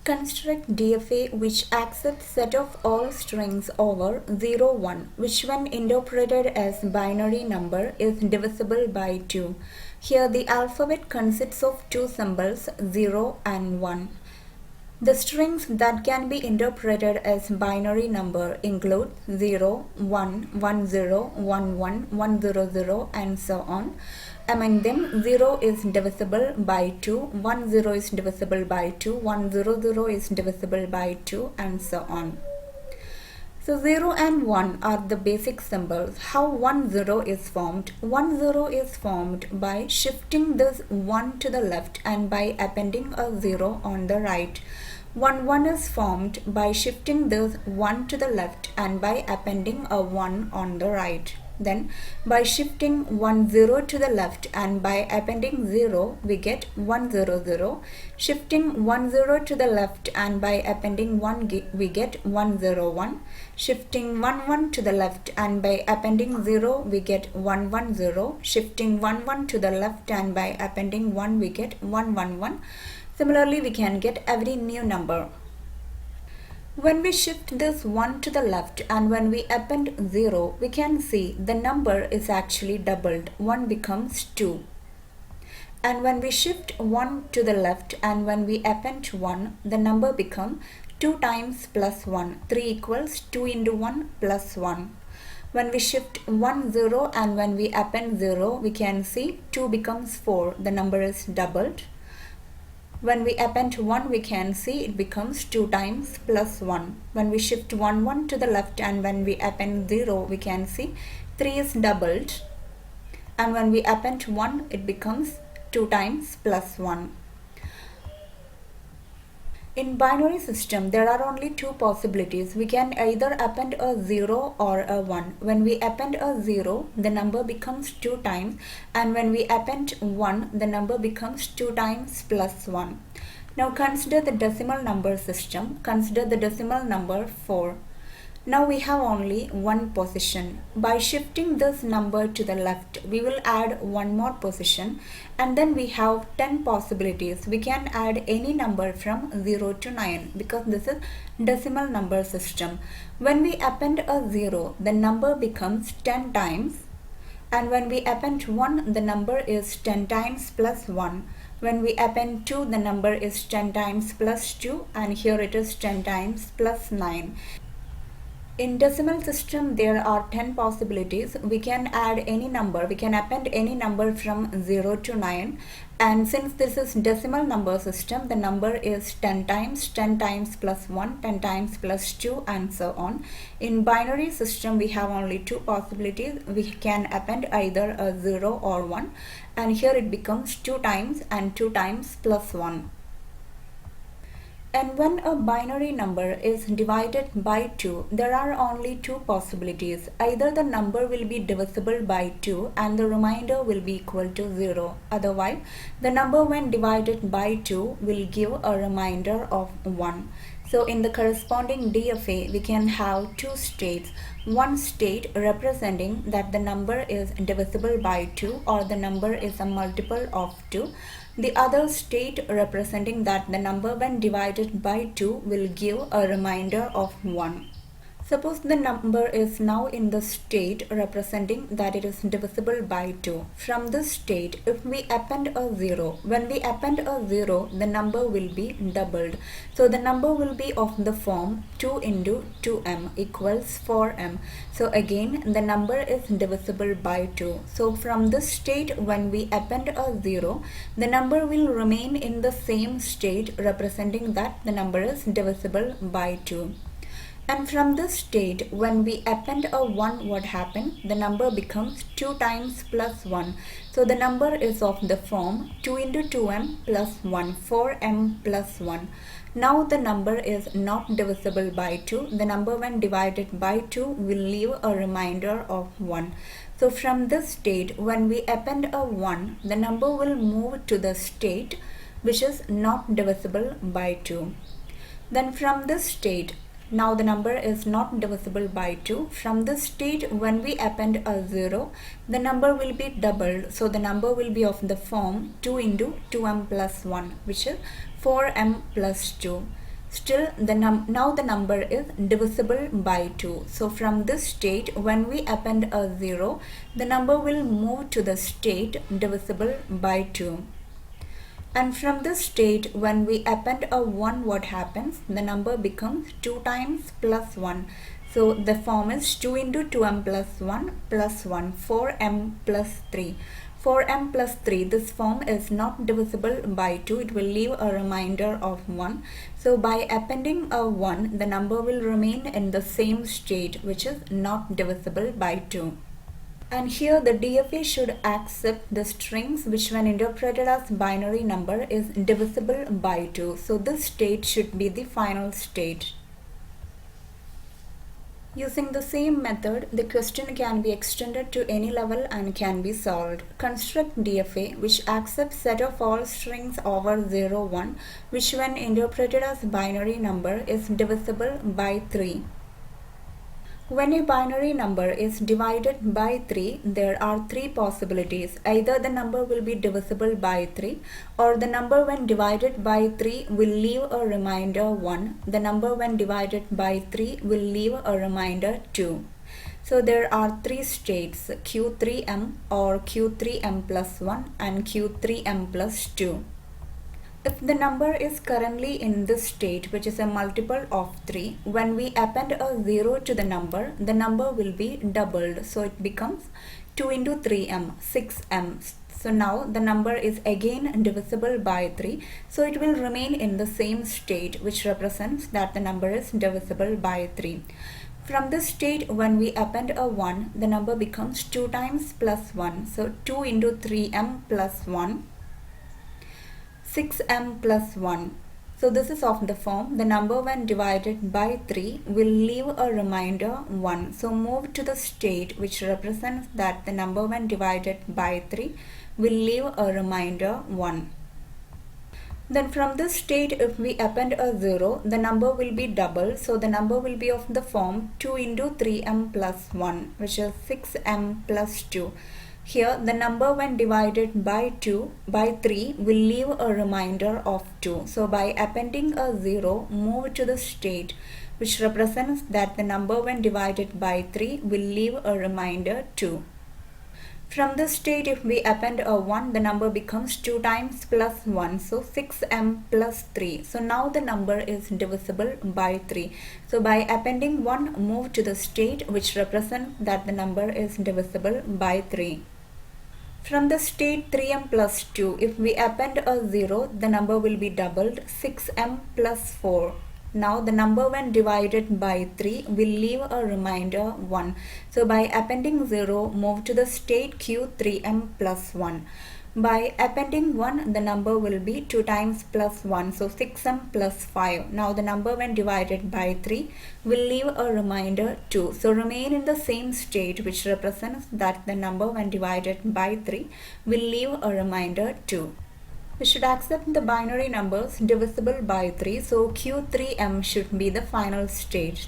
Construct DFA which accepts set of all strings over 0, 1, which when interpreted as binary number is divisible by 2. Here the alphabet consists of two symbols 0 and 1. The strings that can be interpreted as binary number include 0, 1, 1, 0, 1, 1, 1, 0, 0 and so on. Among them, 0 is divisible by 2, 1, 0 is divisible by 2, 1, 0, 0 is divisible by 2 and so on. So 0 and 1 are the basic symbols. How 1, 0 is formed? 1, 0 is formed by shifting this 1 to the left and by appending a 0 on the right. 1, 1 is formed by shifting this 1 to the left and by appending a 1 on the right. Then by shifting 1, 0 to the left and by appending 0, we get 1, 0, 0. Shifting 1, 0 to the left and by appending 1, we get 1, 0, 1. Shifting 1, 1 to the left and by appending 0, we get 1, 1, 0. Shifting 1, 1 to the left and by appending 1, we get 1, 1, 1. Similarly, we can get every new number. When we shift this 1 to the left and when we append 0, we can see the number is actually doubled. 1 becomes 2. And when we shift 1 to the left and when we append 1, the number becomes 2 times plus 1. 3 equals 2 into 1 plus 1. When we shift 1, 0 and when we append 0, we can see 2 becomes 4. The number is doubled. When we append 1, we can see it becomes 2 times plus 1. When we shift 1, 1 to the left and when we append 0, we can see 3 is doubled. And when we append 1, it becomes 2 times plus 1. In binary system, there are only two possibilities. We can either append a 0 or a 1. When we append a 0, the number becomes 2 times, and when we append 1, the number becomes 2 times plus 1. Now consider the decimal number system. Consider the decimal number 4. Now we have only one position. By shifting this number to the left, we will add one more position, and then we have 10 possibilities. We can add any number from 0 to 9 because this is decimal number system. When we append a 0, the number becomes 10 times, and when we append 1, the number is 10 times plus 1. When we append 2, the number is 10 times plus 2, and here it is 10 times plus 9. In decimal system, there are 10 possibilities. We can add any number. We can append any number from 0 to 9. And since this is decimal number system, the number is 10 times plus 1, 10 times plus 2 and so on. In binary system, we have only two possibilities. We can append either a 0 or 1. And here it becomes 2 times and 2 times plus 1. And when a binary number is divided by 2, there are only two possibilities. Either the number will be divisible by 2 and the remainder will be equal to 0. Otherwise, the number when divided by 2 will give a remainder of 1. So in the corresponding DFA, we can have two states. One state representing that the number is divisible by 2 or the number is a multiple of 2. The other state representing that the number when divided by 2 will give a remainder of 1. Suppose the number is now in the state representing that it is divisible by 2. From this state, if we append a 0, when we append a 0, the number will be doubled. So the number will be of the form 2 into 2m equals 4m. So again, the number is divisible by 2. So from this state, when we append a 0, the number will remain in the same state representing that the number is divisible by 2. And from this state, when we append a 1, what happens? The number becomes 2 times plus 1. So the number is of the form 2 into 2m plus 1, 4m plus 1. Now the number is not divisible by 2. The number when divided by 2 will leave a remainder of 1. So from this state, when we append a 1, the number will move to the state which is not divisible by 2. Then from this state, now the number is not divisible by 2. From this state, when we append a 0, the number will be doubled. So the number will be of the form 2 into 2m plus 1, which is 4m plus 2. Still, now the number is divisible by 2. So from this state, when we append a 0, the number will move to the state divisible by 2. And from this state, when we append a 1, what happens? The number becomes 2 times plus 1. So the form is 2 into 2m plus 1 plus 1, 4m plus 3. 4m plus 3, this form is not divisible by 2, it will leave a remainder of 1. So by appending a 1, the number will remain in the same state, which is not divisible by 2. And here the DFA should accept the strings which when interpreted as binary number is divisible by 2. So this state should be the final state. Using the same method, the question can be extended to any level and can be solved. Construct DFA which accepts set of all strings over 0, 1 which when interpreted as binary number is divisible by 3. When a binary number is divided by 3, there are 3 possibilities. Either the number will be divisible by 3, or the number when divided by 3 will leave a remainder 1. The number when divided by 3 will leave a remainder 2. So there are 3 states, Q3m or Q3m plus 1 and Q3m plus 2. If the number is currently in this state, which is a multiple of 3, when we append a 0 to the number will be doubled. So it becomes 2 into 3m, 6m. So now the number is again divisible by 3. So it will remain in the same state, which represents that the number is divisible by 3. From this state, when we append a 1, the number becomes 2 times plus 1. So 2 into 3m plus 1. 6m plus 1. So this is of the form the number when divided by 3 will leave a remainder 1. So move to the state which represents that the number when divided by 3 will leave a remainder 1. Then from this state, if we append a 0, the number will be double. So the number will be of the form 2 into 3m plus 1, which is 6m plus 2. Here the number when divided by 3 will leave a remainder of 2. So by appending a 0, move to the state which represents that the number when divided by 3 will leave a remainder 2. From this state, if we append a 1, the number becomes 2 times plus 1. So 6m plus 3. So now the number is divisible by 3. So by appending 1, move to the state which represents that the number is divisible by 3. From the state 3m plus 2, if we append a 0, the number will be doubled, 6m plus 4. Now the number when divided by 3 will leave a remainder 1. So by appending 0, move to the state q3m plus 1. By appending 1, the number will be 2 times plus 1, so 6m plus 5. Now the number when divided by 3 will leave a remainder 2. So remain in the same state, which represents that the number when divided by 3 will leave a remainder 2. We should accept the binary numbers divisible by 3, so Q3m should be the final state.